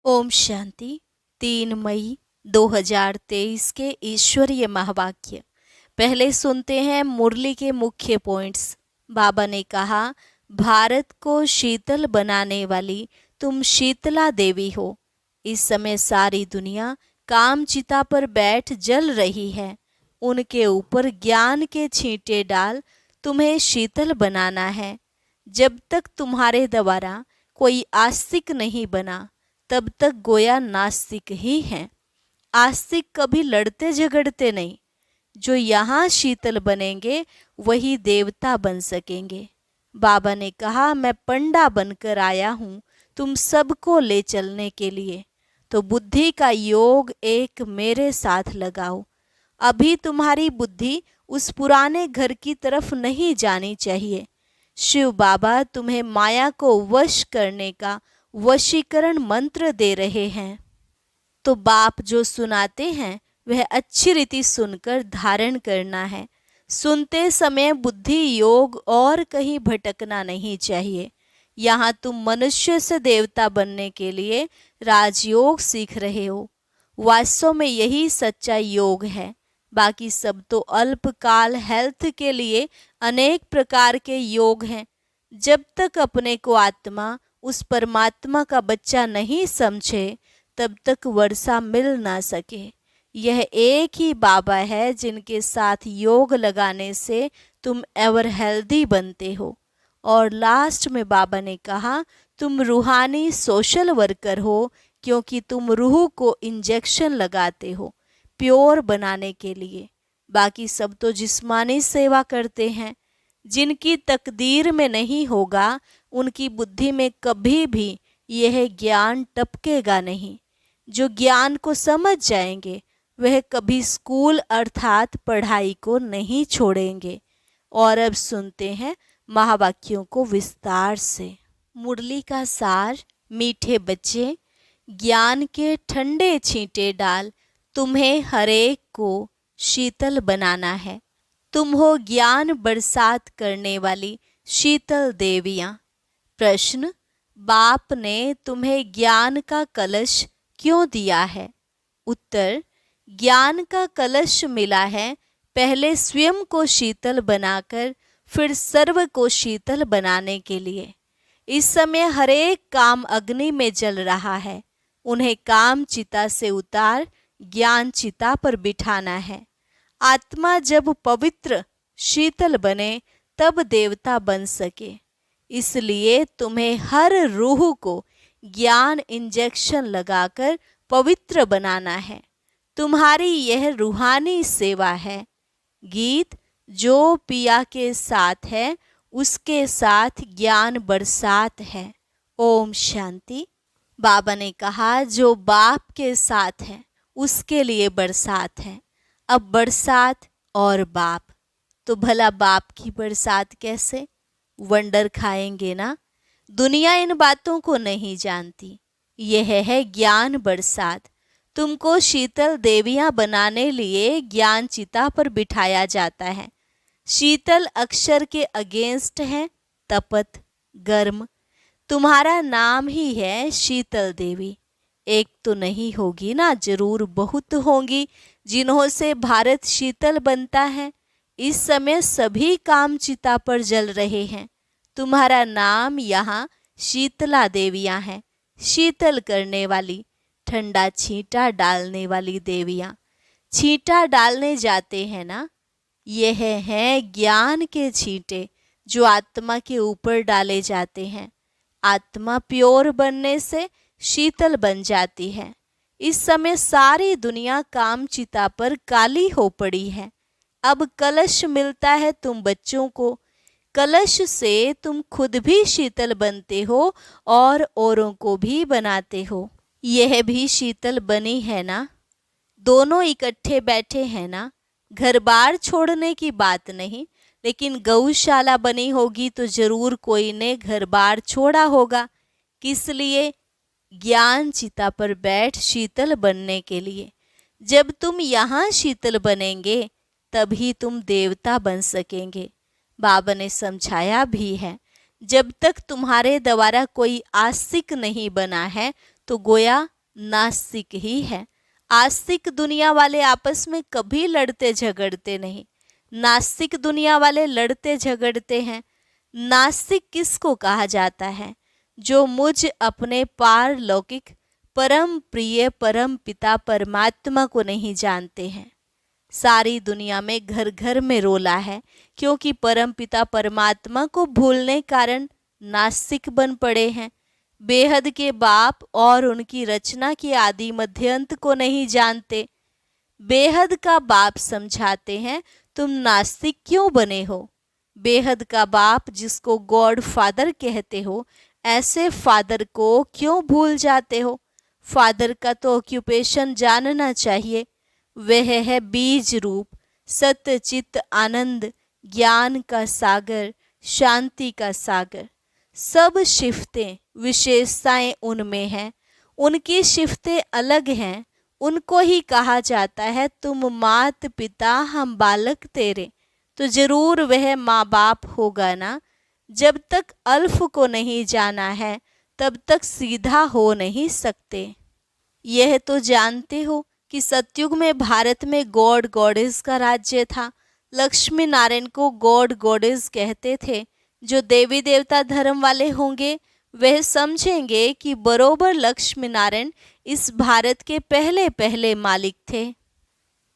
ओम शांति। 3 मई 2023 के ईश्वरीय महावाक्य। पहले सुनते हैं मुरली के मुख्य पॉइंट्स। बाबा ने कहा, भारत को शीतल बनाने वाली तुम शीतला देवी हो। इस समय सारी दुनिया कामचिता पर बैठ जल रही है। उनके ऊपर ज्ञान के छींटे डाल तुम्हें शीतल बनाना है। जब तक तुम्हारे द्वारा कोई आस्तिक नहीं बना तब तक गोया नास्तिक ही हैं। आस्तिक कभी लड़ते झगड़ते नहीं। जो यहाँ शीतल बनेंगे वही देवता बन सकेंगे। बाबा ने कहा, मैं पंडा बनकर आया हूँ तुम सबको ले चलने के लिए। तो बुद्धि का योग एक मेरे साथ लगाओ। अभी तुम्हारी बुद्धि उस पुराने घर की तरफ नहीं जानी चाहिए। शिव बाबा तुम्हें माया को वश करने का वशीकरण मंत्र दे रहे हैं। तो बाप जो सुनाते हैं वह अच्छी रीति सुनकर धारण करना है। सुनते समय बुद्धि योग और कहीं भटकना नहीं चाहिए। यहाँ तुम मनुष्य से देवता बनने के लिए राजयोग सीख रहे हो। वास्तव में यही सच्चा योग है। बाकी सब तो अल्पकाल हेल्थ के लिए अनेक प्रकार के योग हैं। जब तक अपने को आत्मा उस परमात्मा का बच्चा नहीं समझे तब तक वर्षा मिल ना सके। यह एक ही बाबा है जिनके साथ योग लगाने से तुम एवर हेल्दी बनते हो। और लास्ट में बाबा ने कहा, तुम रूहानी सोशल वर्कर हो क्योंकि तुम रूह को इंजेक्शन लगाते हो प्योर बनाने के लिए। बाकी सब तो जिस्मानी सेवा करते हैं। जिनकी तकदीर में नहीं होगा उनकी बुद्धि में कभी भी यह ज्ञान टपकेगा नहीं। जो ज्ञान को समझ जाएंगे वह कभी स्कूल अर्थात पढ़ाई को नहीं छोड़ेंगे। और अब सुनते हैं महावाक्यों को विस्तार से। मुरली का सार। मीठे बच्चे, ज्ञान के ठंडे छींटे डाल तुम्हें हरेक को शीतल बनाना है। तुम हो ज्ञान बरसात करने वाली शीतल देवियाँ। प्रश्न, बाप ने तुम्हें ज्ञान का कलश क्यों दिया है? उत्तर, ज्ञान का कलश मिला है पहले स्वयं को शीतल बनाकर फिर सर्व को शीतल बनाने के लिए। इस समय हरेक काम अग्नि में जल रहा है। उन्हें काम चिता से उतार ज्ञान चिता पर बिठाना है। आत्मा जब पवित्र शीतल बने तब देवता बन सके। इसलिए तुम्हें हर रूह को ज्ञान इंजेक्शन लगाकर पवित्र बनाना है। तुम्हारी यह रूहानी सेवा है। गीत, जो पिया के साथ है उसके साथ ज्ञान बरसात है। ओम शांति। बाबा ने कहा, जो बाप के साथ है उसके लिए बरसात है। अब बरसात और बाप, तो भला बाप की बरसात कैसे? वंडर खाएंगे ना। दुनिया इन बातों को नहीं जानती। यह है ज्ञान बरसात। तुमको शीतल देवियां बनाने लिए ज्ञान चिता पर बिठाया जाता है। शीतल अक्षर के अगेंस्ट है तपत, गर्म। तुम्हारा नाम ही है शीतल देवी। एक तो नहीं होगी ना, जरूर बहुत होंगी जिन्हों से भारत शीतल बनता है। इस समय सभी काम चिता पर जल रहे हैं। तुम्हारा नाम यहाँ शीतला देवियाँ हैं। शीतल करने वाली, ठंडा छींटा डालने वाली देवियाँ। छींटा डालने जाते हैं ना, यह हैं ज्ञान के छींटे जो आत्मा के ऊपर डाले जाते हैं। आत्मा प्योर बनने से शीतल बन जाती है। इस समय सारी दुनिया काम चिता पर काली हो पड़ी है। अब कलश मिलता है तुम बच्चों को। कलश से तुम खुद भी शीतल बनते हो और औरों को भी बनाते हो। यह भी शीतल बनी है ना। दोनों इकट्ठे बैठे हैं ना। घर बार छोड़ने की बात नहीं, लेकिन गौशाला बनी होगी तो जरूर कोई ने घर बार छोड़ा होगा। किस लिए? ज्ञान चिता पर बैठ शीतल बनने के लिए। जब तुम यहाँ शीतल बनेंगे तभी तुम देवता बन सकेंगे। बाबा ने समझाया भी है, जब तक तुम्हारे द्वारा कोई आस्तिक नहीं बना है तो गोया नास्तिक ही है। आस्तिक दुनिया वाले आपस में कभी लड़ते झगड़ते नहीं, नास्तिक दुनिया वाले लड़ते झगड़ते हैं। नास्तिक किसको कहा जाता है? जो मुझ अपने पारलौकिक परम प्रिय परम पिता परमात्मा को नहीं जानते हैं। सारी दुनिया में घर घर में रोला है, क्योंकि परम पिता परमात्मा को भूलने कारण नास्तिक बन पड़े हैं। बेहद के बाप और उनकी रचना के आदि मध्यांत को नहीं जानते। बेहद का बाप समझाते हैं, तुम नास्तिक क्यों बने हो? बेहद का बाप जिसको गॉड फादर कहते हो, ऐसे फादर को क्यों भूल जाते हो? फादर का तो ऑक्यूपेशन जानना चाहिए। वह है बीज रूप, सत्य चित्त आनंद, ज्ञान का सागर, शांति का सागर। सब शिफ्तें विशेषताएं उनमें हैं, उनकी शिफ्तें अलग हैं। उनको ही कहा जाता है तुम मात पिता हम बालक तेरे। तो जरूर वह माँ बाप होगा ना। जब तक अल्फ को नहीं जाना है तब तक सीधा हो नहीं सकते। यह तो जानते हो कि सतयुग में भारत में गॉड गॉडेस का राज्य था। लक्ष्मी नारायण को गॉड गॉडेस कहते थे। जो देवी देवता धर्म वाले होंगे वह समझेंगे कि बरोबर लक्ष्मी नारायण इस भारत के पहले पहले मालिक थे।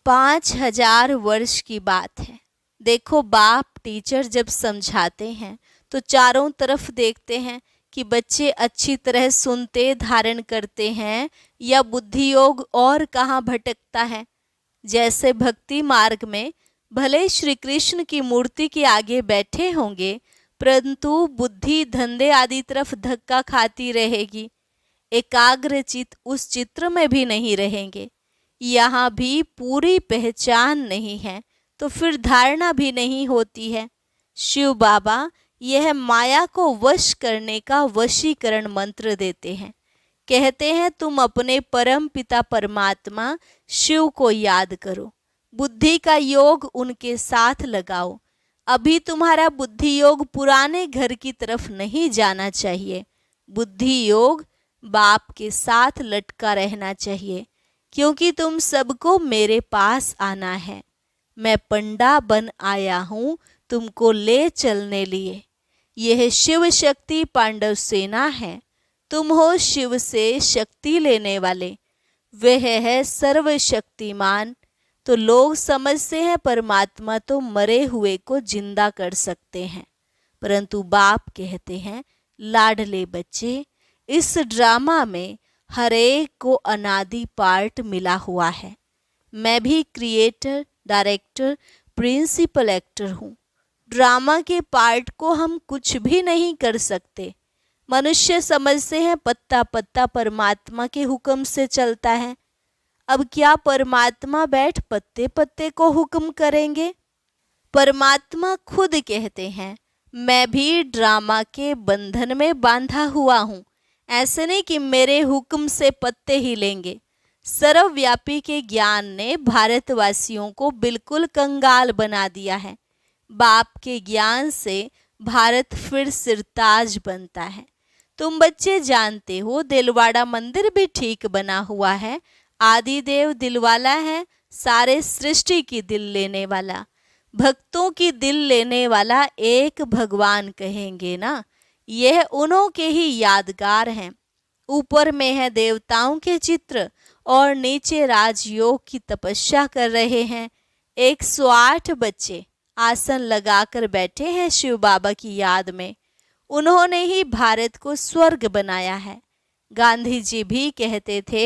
5000 वर्ष की बात है। देखो, बाप टीचर जब समझाते हैं तो चारों तरफ देखते हैं कि बच्चे अच्छी तरह सुनते धारण करते हैं या बुद्धि योग और कहाँ भटकता है। जैसे भक्ति मार्ग में भले श्री कृष्ण की मूर्ति के आगे बैठे होंगे, परंतु बुद्धि धंधे आदि तरफ धक्का खाती रहेगी। एकाग्रचित उस चित्र में भी नहीं रहेंगे। यहाँ भी पूरी पहचान नहीं है तो फिर धारणा भी नहीं होती है। शिव बाबा यह माया को वश करने का वशीकरण मंत्र देते हैं। कहते हैं तुम अपने परम पिता परमात्मा शिव को याद करो, बुद्धि का योग उनके साथ लगाओ। अभी तुम्हारा बुद्धि योग पुराने घर की तरफ नहीं जाना चाहिए। बुद्धि योग बाप के साथ लटका रहना चाहिए, क्योंकि तुम सबको मेरे पास आना है। मैं पंडा बन आया हूँ तुमको ले चलने लिए। यह शिव शक्ति पांडव सेना है। तुम हो शिव से शक्ति लेने वाले। वह है सर्वशक्तिमान। तो लोग समझते हैं परमात्मा तो मरे हुए को जिंदा कर सकते हैं, परंतु बाप कहते हैं लाडले बच्चे, इस ड्रामा में हर एक को अनादि पार्ट मिला हुआ है। मैं भी क्रिएटर, डायरेक्टर, प्रिंसिपल एक्टर हूँ। ड्रामा के पार्ट को हम कुछ भी नहीं कर सकते। मनुष्य समझते हैं पत्ता पत्ता परमात्मा के हुक्म से चलता है। अब क्या परमात्मा बैठ पत्ते पत्ते को हुक्म करेंगे? परमात्मा खुद कहते हैं मैं भी ड्रामा के बंधन में बांधा हुआ हूँ। ऐसे नहीं कि मेरे हुक्म से पत्ते ही लेंगे। सर्वव्यापी के ज्ञान ने भारतवासियों को बिल्कुल कंगाल बना दिया है। बाप के ज्ञान से भारत फिर सिरताज बनता है। तुम बच्चे जानते हो दिलवाड़ा मंदिर भी ठीक बना हुआ है। आदिदेव दिलवाला है, सारे सृष्टि की दिल लेने वाला, भक्तों की दिल लेने वाला एक भगवान कहेंगे ना। यह उन्हों के ही यादगार हैं। ऊपर में है देवताओं के चित्र और नीचे राजयोग की तपस्या कर रहे हैं। 108 बच्चे आसन लगाकर बैठे हैं शिव बाबा की याद में। उन्होंने ही भारत को स्वर्ग बनाया है। गांधी जी भी कहते थे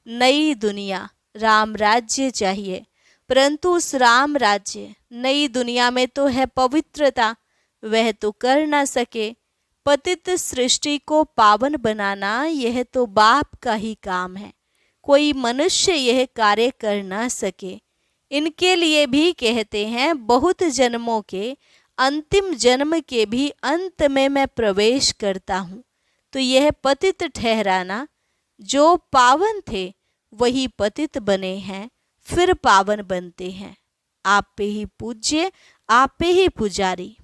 नई दुनिया राम राज्य चाहिए, परंतु उस राम राज्य नई दुनिया में तो है पवित्रता, वह तो कर ना सके। पतित सृष्टि को पावन बनाना यह तो बाप का ही काम है। कोई मनुष्य यह कार्य कर ना सके। इनके लिए भी कहते हैं बहुत जन्मों के अंतिम जन्म के भी अंत में मैं प्रवेश करता हूँ। तो यह पतित ठहराना, जो पावन थे वही पतित बने हैं, फिर पावन बनते हैं। आप पे ही पूज्य, आप पे ही पुजारी।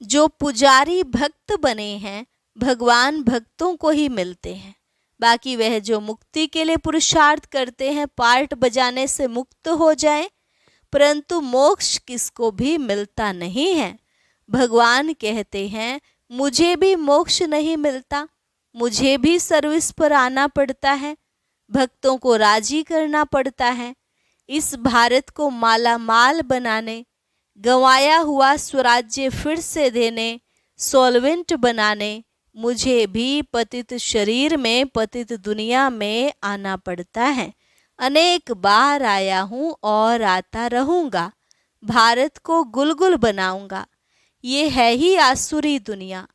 जो पुजारी भक्त बने हैं भगवान भक्तों को ही मिलते हैं। बाकी वह जो मुक्ति के लिए पुरुषार्थ करते हैं पार्ट बजाने से मुक्त हो जाएं, परंतु मोक्ष किसको भी मिलता नहीं है। भगवान कहते हैं मुझे भी मोक्ष नहीं मिलता, मुझे भी सर्विस पर आना पड़ता है, भक्तों को राजी करना पड़ता है, इस भारत को माला माल बनाने, गंवाया हुआ स्वराज्य फिर से देने, सॉल्वेंट बनाने मुझे भी पतित शरीर में पतित दुनिया में आना पड़ता है। अनेक बार आया हूँ और आता रहूँगा, भारत को गुलगुल बनाऊंगा। ये है ही आसुरी दुनिया,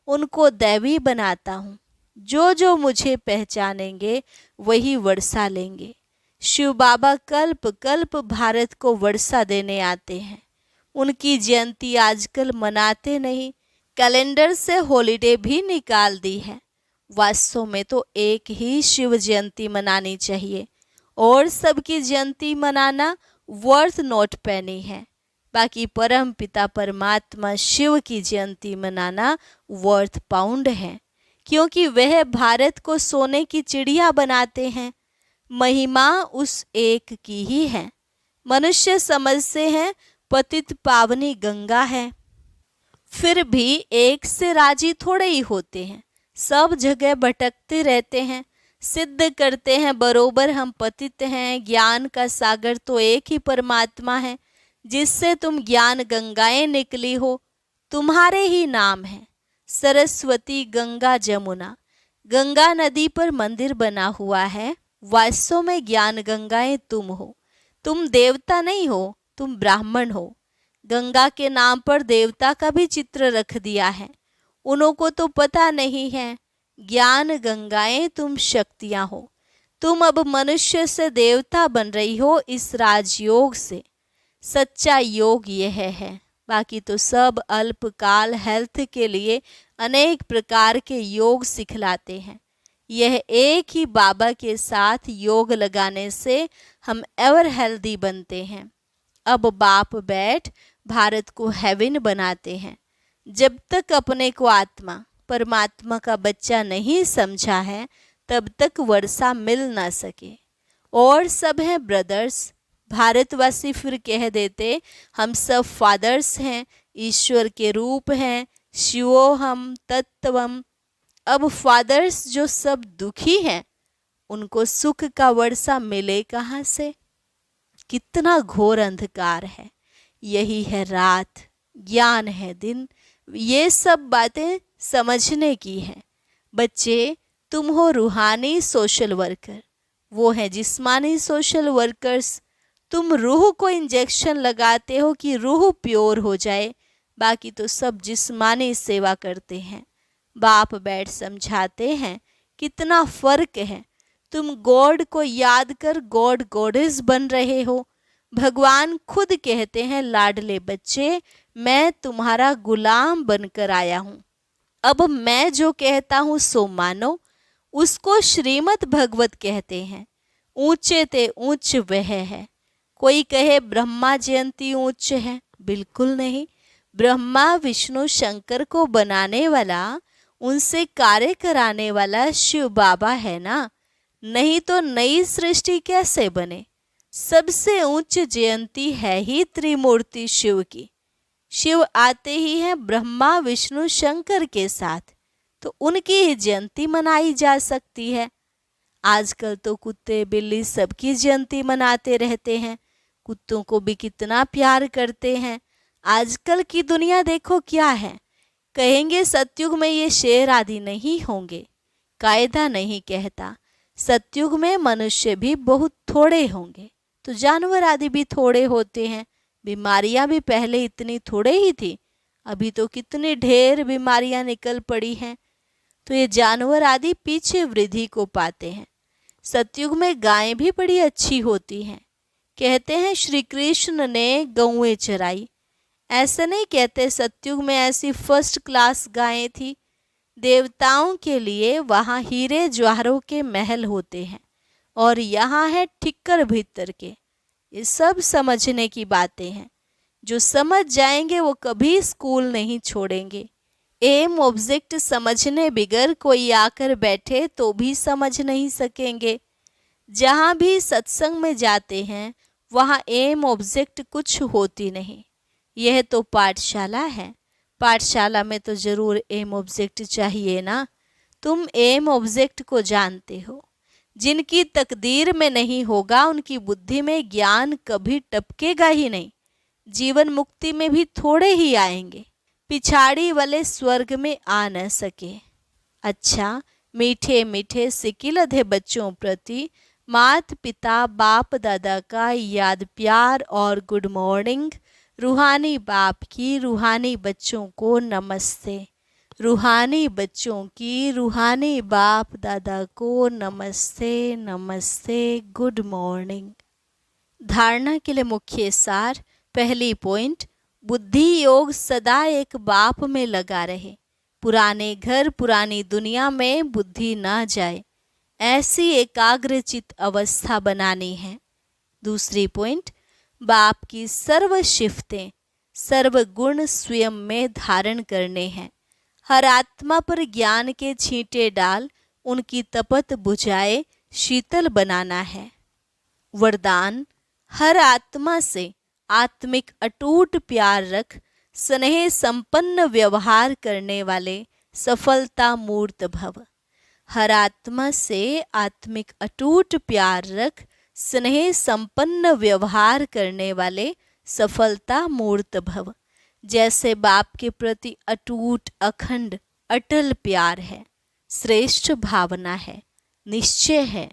उनको दैवी बनाता हूँ। जो जो मुझे पहचानेंगे वही वर्षा लेंगे। शिव बाबा कल्प कल्प भारत को वर्षा देने आते हैं। उनकी जयंती आजकल मनाते नहीं, कैलेंडर से हॉलिडे भी निकाल दी है। वास्तव में तो एक ही शिव जयंती मनानी चाहिए और सबकी जयंती मनाना वर्थ नॉट पेनी है। बाकी परम पिता परमात्मा शिव की जयंती मनाना वर्थ पाउंड है, क्योंकि वह भारत को सोने की चिड़िया बनाते हैं। महिमा उस एक की ही है। मनुष्य समझते हैं पतित पावनी गंगा है, फिर भी एक से राजी थोड़े ही होते हैं। सब जगह भटकते रहते हैं, सिद्ध करते हैं बरोबर हम पतित हैं। ज्ञान का सागर तो एक ही परमात्मा है, जिससे तुम ज्ञान गंगाएं निकली हो, तुम्हारे ही नाम है। सरस्वती गंगा जमुना, गंगा नदी पर मंदिर बना हुआ है। वास्तव में ज्ञान गंगाएं तुम हो। तुम देवता नहीं हो, तुम ब्राह्मण हो। गंगा के नाम पर देवता का भी चित्र रख दिया है, उनको तो पता नहीं है। ज्ञान गंगाएं तुम शक्तियां हो। तुम अब मनुष्य से देवता बन रही हो इस राजयोग से। सच्चा योग यह है। बाकी तो सब अल्पकाल हेल्थ के लिए अनेक प्रकार के योग सिखलाते हैं। यह एक ही बाबा के साथ योग लगाने से हम एवर हेल्दी बनते हैं। अब बाप बैठ भारत को हेवन बनाते हैं। जब तक अपने को आत्मा परमात्मा का बच्चा नहीं समझा है, तब तक वर्षा मिल ना सके। और सब हैं ब्रदर्स। भारतवासी फिर कह देते हम सब फादर्स हैं, ईश्वर के रूप हैं, शिवोहम तत्वम। अब फादर्स जो सब दुखी हैं, उनको सुख का वर्षा मिले कहाँ से? कितना घोर अंधकार है। यही है रात, ज्ञान है दिन। ये सब बातें समझने की है। बच्चे, तुम हो रूहानी सोशल वर्कर, वो है जिस्मानी सोशल वर्कर्स। तुम रूह को इंजेक्शन लगाते हो कि रूह प्योर हो जाए, बाकी तो सब जिस्मानी सेवा करते हैं। बाप बैठ समझाते हैं कितना फर्क है। तुम गॉड को याद कर गॉड गॉडेस बन रहे हो। भगवान खुद कहते हैं लाडले बच्चे, मैं तुम्हारा गुलाम बनकर आया हूँ। अब मैं जो कहता हूँ सो मानो। उसको श्रीमद् भगवत कहते हैं। ऊंचे ते ऊंच वह है। कोई कहे ब्रह्मा जयंती ऊंच है, बिल्कुल नहीं। ब्रह्मा विष्णु शंकर को बनाने वाला, उनसे कार्य कराने वाला शिव बाबा है ना। नहीं तो नई सृष्टि कैसे बने? सबसे उच्च जयंती है ही त्रिमूर्ति शिव की। शिव आते ही हैं ब्रह्मा विष्णु शंकर के साथ, तो उनकी ही जयंती मनाई जा सकती है। आजकल तो कुत्ते बिल्ली सबकी जयंती मनाते रहते हैं। कुत्तों को भी कितना प्यार करते हैं। आजकल की दुनिया देखो क्या है। कहेंगे सतयुग में ये शेर आदि नहीं होंगे, कायदा नहीं कहता। सतयुग में मनुष्य भी बहुत थोड़े होंगे, तो जानवर आदि भी थोड़े होते हैं। बीमारियां भी पहले इतनी थोड़े ही थी, अभी तो कितनी ढेर बीमारियां निकल पड़ी हैं। तो ये जानवर आदि पीछे वृद्धि को पाते हैं। सतयुग में गायें भी बड़ी अच्छी होती हैं। कहते हैं श्री कृष्ण ने गौएं चराई। ऐसे नहीं कहते, सतयुग में ऐसी फर्स्ट क्लास गायें थी। देवताओं के लिए वहाँ हीरे ज्वाहरों के महल होते हैं और यहाँ है ठिक्कर भीतर के। ये सब समझने की बातें हैं। जो समझ जाएंगे वो कभी स्कूल नहीं छोड़ेंगे। एम ऑब्जेक्ट समझने बिगर कोई आकर बैठे तो भी समझ नहीं सकेंगे। जहाँ भी सत्संग में जाते हैं वहाँ एम ऑब्जेक्ट कुछ होती नहीं। यह तो पाठशाला है, पाठशाला में तो जरूर एम ऑब्जेक्ट चाहिए ना। तुम एम ऑब्जेक्ट को जानते हो। जिनकी तकदीर में नहीं होगा उनकी बुद्धि में ज्ञान कभी टपकेगा ही नहीं। जीवन मुक्ति में भी थोड़े ही आएंगे, पिछाड़ी वाले स्वर्ग में आ न सके। अच्छा, मीठे मीठे सिकिलधे बच्चों प्रति मात पिता बाप दादा का याद प्यार और गुड मॉर्निंग। रूहानी बाप की रूहानी बच्चों को नमस्ते। रूहानी बच्चों की रूहानी बाप दादा को नमस्ते नमस्ते, गुड मॉर्निंग। धारणा के लिए मुख्य सार। पहली पॉइंट, बुद्धि योग सदा एक बाप में लगा रहे। पुराने घर पुरानी दुनिया में बुद्धि न जाए, ऐसी एकाग्रचित अवस्था बनानी है। दूसरी पॉइंट, बाप की सर्व शिफ्तें सर्व गुण स्वयं में धारण करने हैं। हर आत्मा पर ज्ञान के छींटे डाल उनकी तपत बुझाए शीतल बनाना है। वरदान, हर आत्मा से आत्मिक अटूट प्यार रख, स्नेह संपन्न व्यवहार करने वाले सफलता मूर्त भव। हर आत्मा से आत्मिक अटूट प्यार रख, स्नेह संपन्न व्यवहार करने वाले सफलता मूर्त भव। जैसे बाप के प्रति अटूट अखंड अटल प्यार है, श्रेष्ठ भावना है, निश्चय है,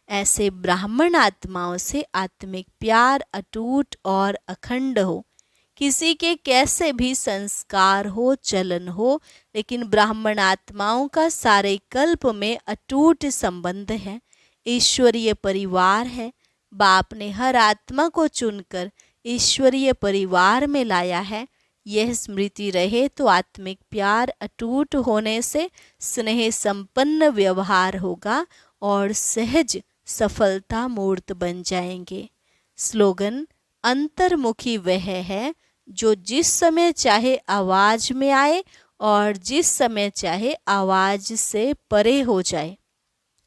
ऐसे ब्राह्मण आत्माओं से आत्मिक प्यार अटूट और अखंड हो। किसी के कैसे भी संस्कार हो चलन हो, लेकिन ब्राह्मण आत्माओं का सारे कल्प में अटूट संबंध है, ईश्वरीय परिवार है। बाप ने हर आत्मा को चुनकर ईश्वरीय परिवार में लाया है। यह स्मृति रहे तो आत्मिक प्यार अटूट होने से स्नेह संपन्न व्यवहार होगा और सहज सफलता मूर्त बन जाएंगे। स्लोगन, अंतर्मुखी वह है जो जिस समय चाहे आवाज में आए और जिस समय चाहे आवाज से परे हो जाए।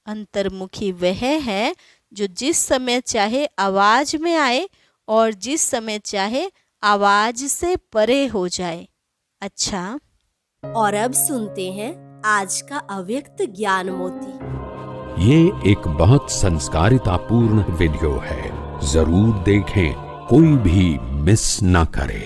अंतर्मुखी वह है जो जिस समय चाहे आवाज में आए और जिस समय चाहे आवाज से परे हो जाए। अच्छा, और अब सुनते हैं आज का अव्यक्त ज्ञान मोती। ये एक बहुत संस्कारितापूर्ण वीडियो है, जरूर देखें, कोई भी मिस ना करे।